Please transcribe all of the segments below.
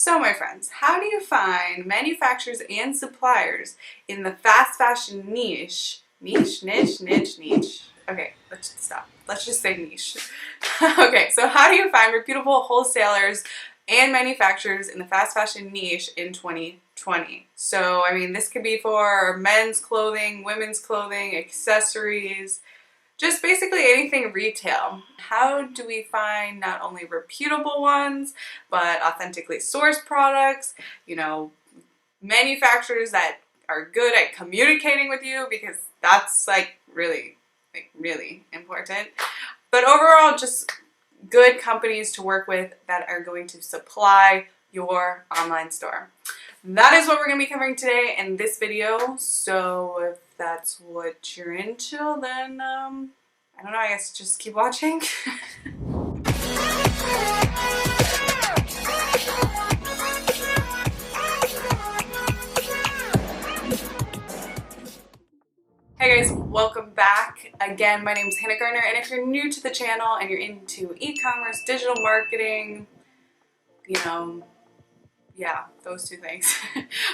So my friends, how do you find manufacturers and suppliers in the fast fashion niche? Niche? Okay, let's just stop. Let's just say niche. Okay, so how do you find reputable wholesalers and manufacturers in the fast fashion niche in 2020? So, I mean, this could be for men's clothing, women's clothing, accessories, just basically anything retail. How do we find not only reputable ones, but authentically sourced products, manufacturers that are good at communicating with you, because that's really important. But overall, just good companies to work with that are going to supply your online store. That is what we're going to be covering today in this video. So if that's what you're into, then I don't know, I guess just keep watching. Hey guys, welcome back. Again, my name is Hannah Garner, and if you're new to the channel and you're into e-commerce, digital marketing, yeah, those two things.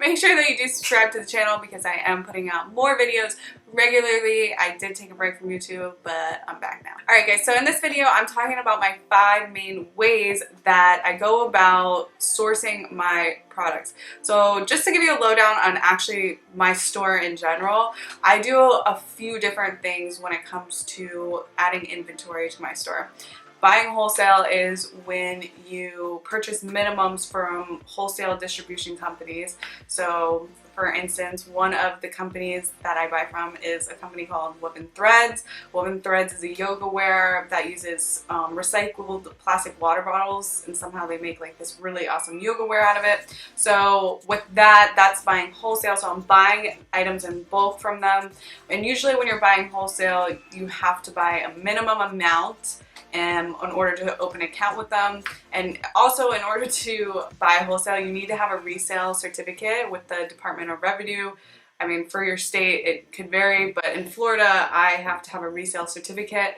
Make sure that you do subscribe to the channel because I am putting out more videos regularly. I did take a break from YouTube, but I'm back now. Alright guys, so in this video I'm talking about my 5 main ways that I go about sourcing my products. So just to give you a lowdown on actually my store in general, I do a few different things when it comes to adding inventory to my store. Buying wholesale is when you purchase minimums from wholesale distribution companies. So for instance, one of the companies that I buy from is a company called Woven Threads. Woven Threads is a yoga wear that uses recycled plastic water bottles, and somehow they make like this really awesome yoga wear out of it. So with that, that's buying wholesale. So I'm buying items in bulk from them. And usually when you're buying wholesale, you have to buy a minimum amount in order to open an account with them. And also, in order to buy wholesale, you need to have a resale certificate with the Department of Revenue. I mean, for your state, it could vary, but in Florida, I have to have a resale certificate,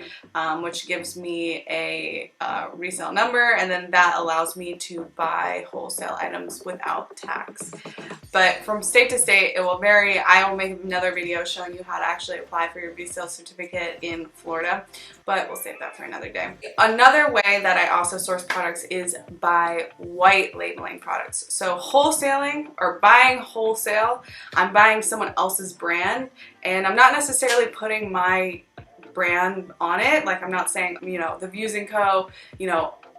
which gives me a resale number, and then that allows me to buy wholesale items without tax. But from state to state, it will vary. I will make another video showing you how to actually apply for your resale certificate in Florida, but we'll save that for another day. Another way that I also source products is by white labeling products. So wholesaling or buying wholesale, I'm buying someone else's brand, and I'm not necessarily putting my brand on it. Like, I'm not saying, the Views & Co.,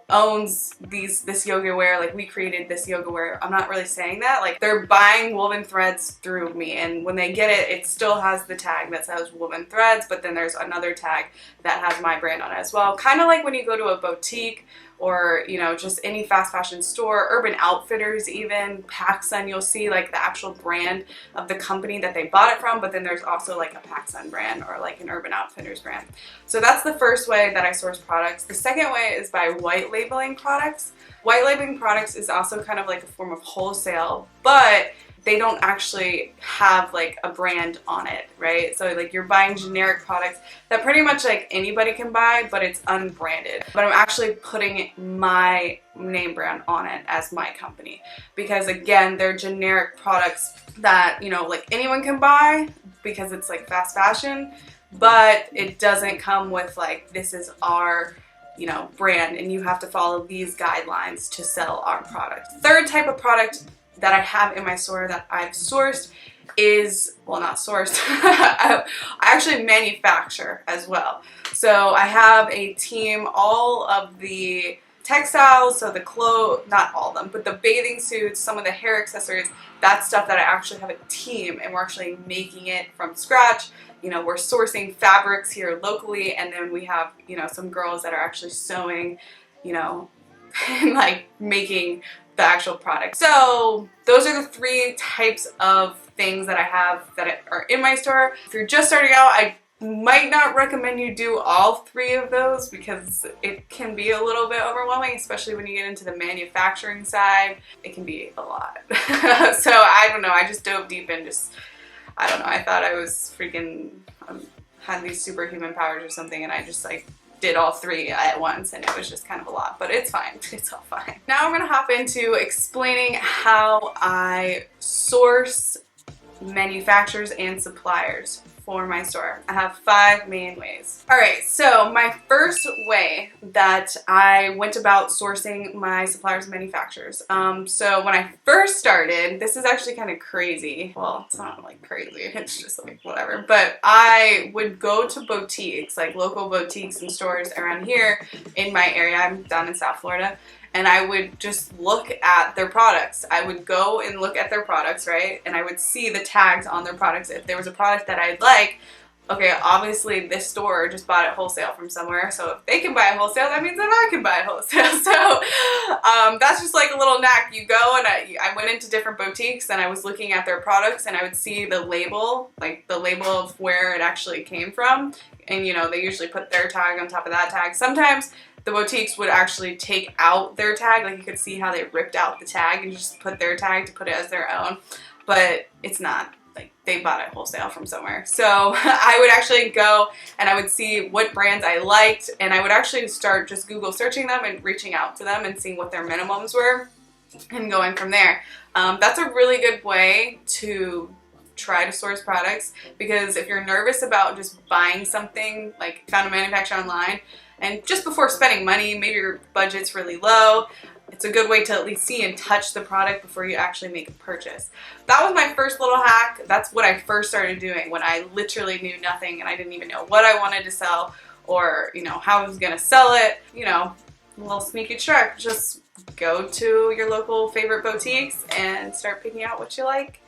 owns this yoga wear, like we created this yoga wear. I'm not really saying that. Like, they're buying Woven Threads through me, and when they get it, it still has the tag that says Woven Threads, but then there's another tag that has my brand on it as well. Kind of like when you go to a boutique or just any fast fashion store, Urban Outfitters even, PacSun, you'll see like the actual brand of the company that they bought it from, but then there's also like a PacSun brand or like an Urban Outfitters brand. So that's the first way that I source products. The second way is by white labeling products. White labeling products is also kind of like a form of wholesale, but they don't actually have like a brand on it, right? So like you're buying generic products that pretty much like anybody can buy, but it's unbranded. But I'm actually putting my name brand on it as my company, because again, they're generic products that, like anyone can buy because it's like fast fashion, but it doesn't come with like, this is our brand, and you have to follow these guidelines to sell our product. Third type of product that I have in my store that I've sourced is, well, not sourced, I actually manufacture as well. So I have a team, all of the textiles, so the clothes, not all of them, but the bathing suits, some of the hair accessories, that's stuff that I actually have a team, and we're actually making it from scratch. We're sourcing fabrics here locally, and then we have, some girls that are actually sewing, and like making the actual product. So those are the 3 types of things that I have that are in my store. If you're just starting out, I might not recommend you do all 3 of those because it can be a little bit overwhelming, especially when you get into the manufacturing side. It can be a lot. So I don't know, I just dove deep and I thought I was freaking, had these superhuman powers or something, and I just like did all three at once, and it was just kind of a lot, but it's fine. It's all fine. Now I'm gonna hop into explaining how I source manufacturers and suppliers for my store. I have 5 main ways. All right, so my first way that I went about sourcing my suppliers and manufacturers. So when I first started, this is actually kind of crazy. Well, it's not like crazy, it's just like whatever. But I would go to boutiques, like local boutiques and stores around here in my area. I'm down in South Florida. And I would just look at their products. I would go and look at their products, right? And I would see the tags on their products. If there was a product that I'd like, okay, obviously this store just bought it wholesale from somewhere. So if they can buy it wholesale, that means that I can buy it wholesale. So that's just like a little knack. You go, and I went into different boutiques and I was looking at their products, and I would see the label, like the label of where it actually came from. And you know, they usually put their tag on top of that tag. Sometimes the boutiques would actually take out their tag, like you could see how they ripped out the tag and just put their tag to put it as their own, but it's not, like they bought it wholesale from somewhere. So I would actually go and I would see what brands I liked, and I would actually start just Google searching them and reaching out to them and seeing what their minimums were and going from there. That's a really good way to try to source products, because if you're nervous about just buying something, like found a manufacturer online, and just before spending money, maybe your budget's really low, it's a good way to at least see and touch the product before you actually make a purchase. That was my first little hack. That's what I first started doing when I literally knew nothing and I didn't even know what I wanted to sell, or you know, how I was gonna sell it. You know, a little sneaky trick, just go to your local favorite boutiques and start picking out what you like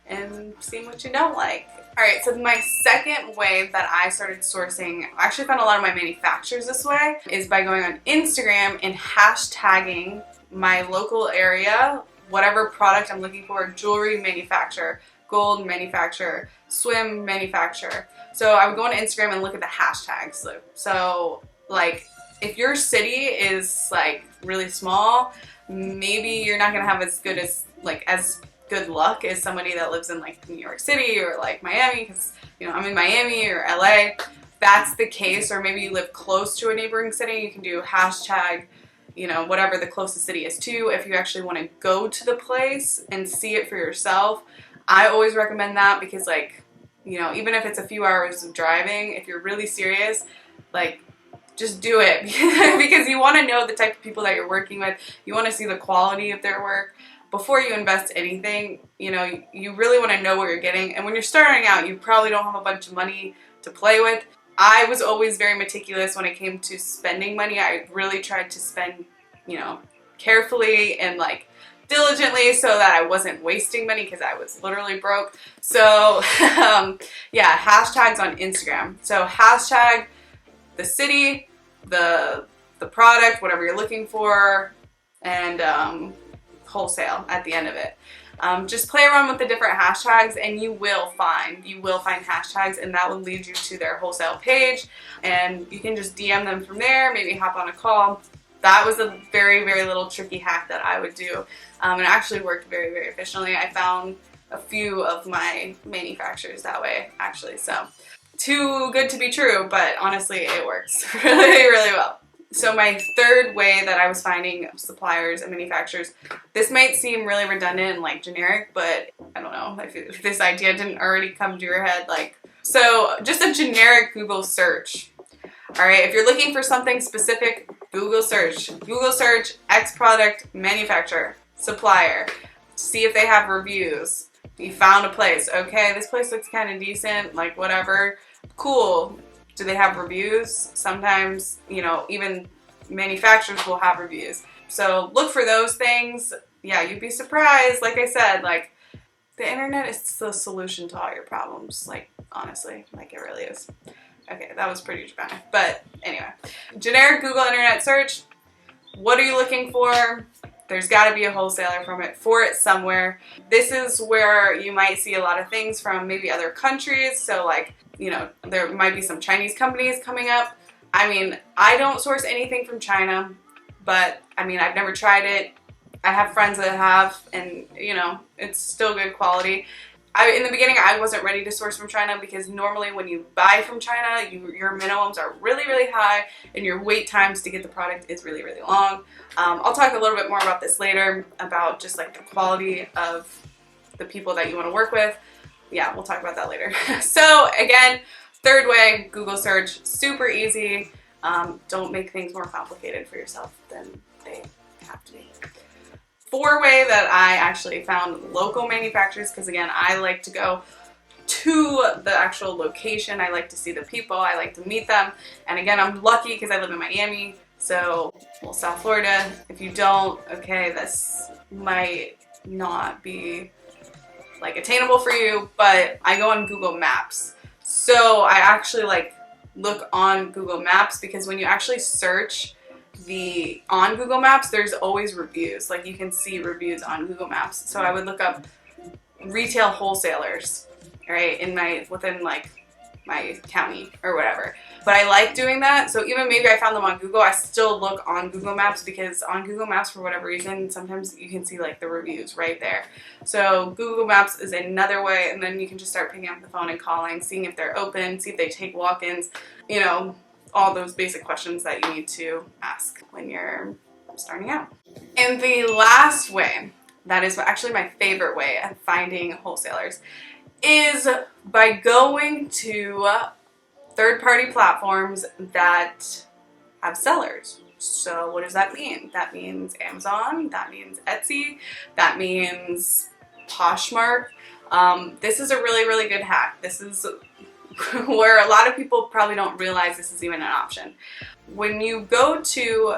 and seeing what you don't like. Alright, so my second way that I started sourcing, I actually found a lot of my manufacturers this way, is by going on Instagram and hashtagging my local area, whatever product I'm looking for: jewelry manufacturer, gold manufacturer, swim manufacturer. So I would go on Instagram and look at the hashtags. So like, if your city is like really small, maybe you're not gonna have as good luck as somebody that lives in like New York City or like Miami, because you know, I'm in Miami or LA. That's the case. Or maybe you live close to a neighboring city, you can do hashtag, you know, whatever the closest city is to you. If you actually want to go to the place and see it for yourself, I always recommend that, because like, you know, even if it's a few hours of driving, if you're really serious, like, just do it because you want to know the type of people that you're working with. You want to see the quality of their work. Before you invest anything, you know, you really want to know what you're getting. And when you're starting out, you probably don't have a bunch of money to play with. I was always very meticulous when it came to spending money. I really tried to spend, you know, carefully and like diligently so that I wasn't wasting money, because I was literally broke. So yeah, hashtags on Instagram. So hashtag the city, the product, whatever you're looking for, and wholesale at the end of it. Just play around with the different hashtags and you will find hashtags, and that will lead you to their wholesale page, and you can just DM them from there, maybe hop on a call. That was a very, very little tricky hack that I would do, and it actually worked very, very efficiently. I found a few of my manufacturers that way, actually, so too good to be true, but honestly it works really, really well. So my third way that I was finding suppliers and manufacturers, this might seem really redundant and like generic, but I don't know if this idea didn't already come to your head. Like, so just a generic Google search. All right, if you're looking for something specific, Google search X product, manufacturer, supplier. See if they have reviews. You found a place. Okay, this place looks kind of decent, like whatever. Cool. Do they have reviews? Sometimes, you know, even manufacturers will have reviews. So look for those things. Yeah, you'd be surprised. Like I said, like the internet is the solution to all your problems. Like, honestly, like it really is. Okay, that was pretty dramatic. But anyway, generic Google internet search. What are you looking for? There's got to be a wholesaler for it somewhere. This is where you might see a lot of things from maybe other countries. So like, you know, there might be some Chinese companies coming up. I mean, I don't source anything from China, but I mean, I've never tried it. I have friends that have, and you know, it's still good quality. in the beginning, I wasn't ready to source from China because normally when you buy from China, your minimums are really, really high and your wait times to get the product is really, really long. I'll talk a little bit more about this later, about just like the quality of the people that you want to work with. Yeah, we'll talk about that later. So again, third way, Google search, super easy. Don't make things more complicated for yourself than they have to be. Fourth way that I actually found local manufacturers, because again, I like to go to the actual location. I like to see the people. I like to meet them. And again, I'm lucky because I live in Miami. So, well, South Florida. If you don't, okay, this might not be like attainable for you, but I go on Google Maps. So I actually like look on Google Maps because when you actually search on Google Maps, there's always reviews. Like you can see reviews on Google Maps. So I would look up retail wholesalers, right, within like my county or whatever. But I like doing that. So even maybe I found them on Google, I still look on Google Maps because on Google Maps, for whatever reason, sometimes you can see like the reviews right there. So Google Maps is another way, and then you can just start picking up the phone and calling, seeing if they're open, see if they take walk-ins, you know, all those basic questions that you need to ask when you're starting out. And the last way, that is actually my favorite way of finding wholesalers, is by going to third-party platforms that have sellers. So what does that mean? That means Amazon, that means Etsy, that means Poshmark. This is a really, really good hack. This is where a lot of people probably don't realize this is even an option. When you go to,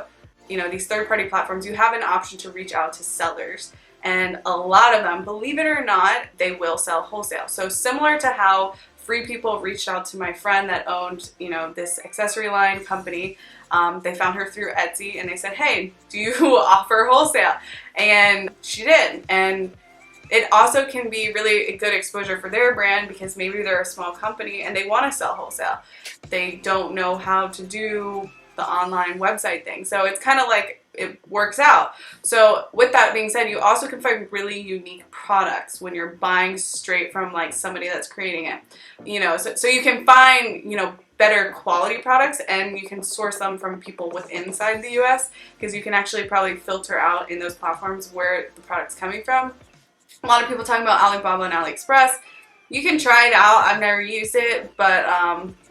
you know, these third-party platforms, you have an option to reach out to sellers. And a lot of them, believe it or not, they will sell wholesale. So similar to how Free People reached out to my friend that owned, you know, this accessory line company. They found her through Etsy and they said, hey, do you offer wholesale? And she did. And it also can be really a good exposure for their brand because maybe they're a small company and they want to sell wholesale. They don't know how to do the online website thing. So it's kind of like it works out. So with that being said, you also can find really unique products when you're buying straight from like somebody that's creating it. You know, so you can find, you know, better quality products and you can source them from people within inside the US because you can actually probably filter out in those platforms where the product's coming from. A lot of people talking about Alibaba and AliExpress. You can try it out. I've never used it, but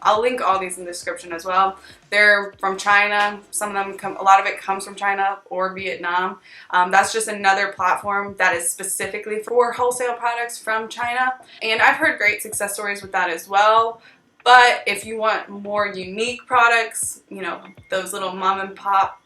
I'll link all these in the description as well. They're from China. Some of them a lot of it comes from China or Vietnam. That's just another platform that is specifically for wholesale products from China. And I've heard great success stories with that as well. But if you want more unique products, you know, those little mom and pop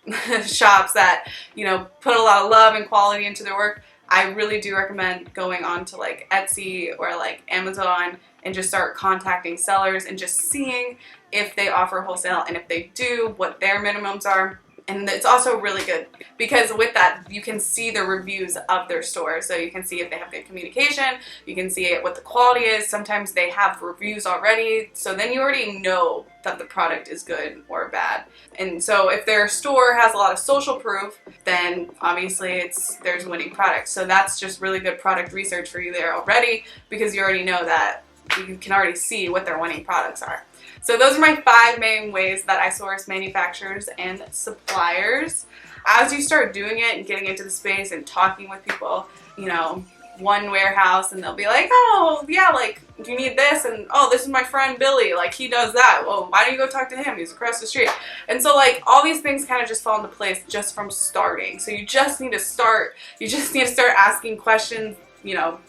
shops that, you know, put a lot of love and quality into their work, I really do recommend going on to like Etsy or like Amazon and just start contacting sellers and just seeing if they offer wholesale and if they do, what their minimums are. And it's also really good because with that, you can see the reviews of their store. So you can see if they have good communication, you can see what the quality is. Sometimes they have reviews already. So then you already know that the product is good or bad. And so if their store has a lot of social proof, then obviously there's winning products. So that's just really good product research for you there already because you already know that you can already see what their winning products are. So those are my 5 main ways that I source manufacturers and suppliers. As you start doing it and getting into the space and talking with people, you know, one warehouse and they'll be like, oh yeah, like, do you need this? And oh, this is my friend Billy, like he does that. Well, why don't you go talk to him? He's across the street. And so like all these things kind of just fall into place just from starting. So you just need to start. You just need to start asking questions, you know,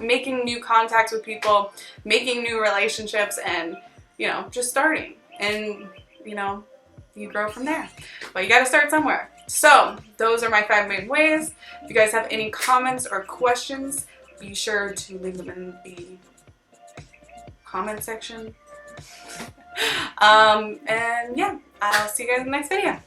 making new contacts with people, making new relationships, and you know, just starting, and you know, you grow from there. But you got to start somewhere. So those are my 5 main ways. If you guys have any comments or questions, be sure to leave them in the comment section. And yeah, I'll see you guys in the next video.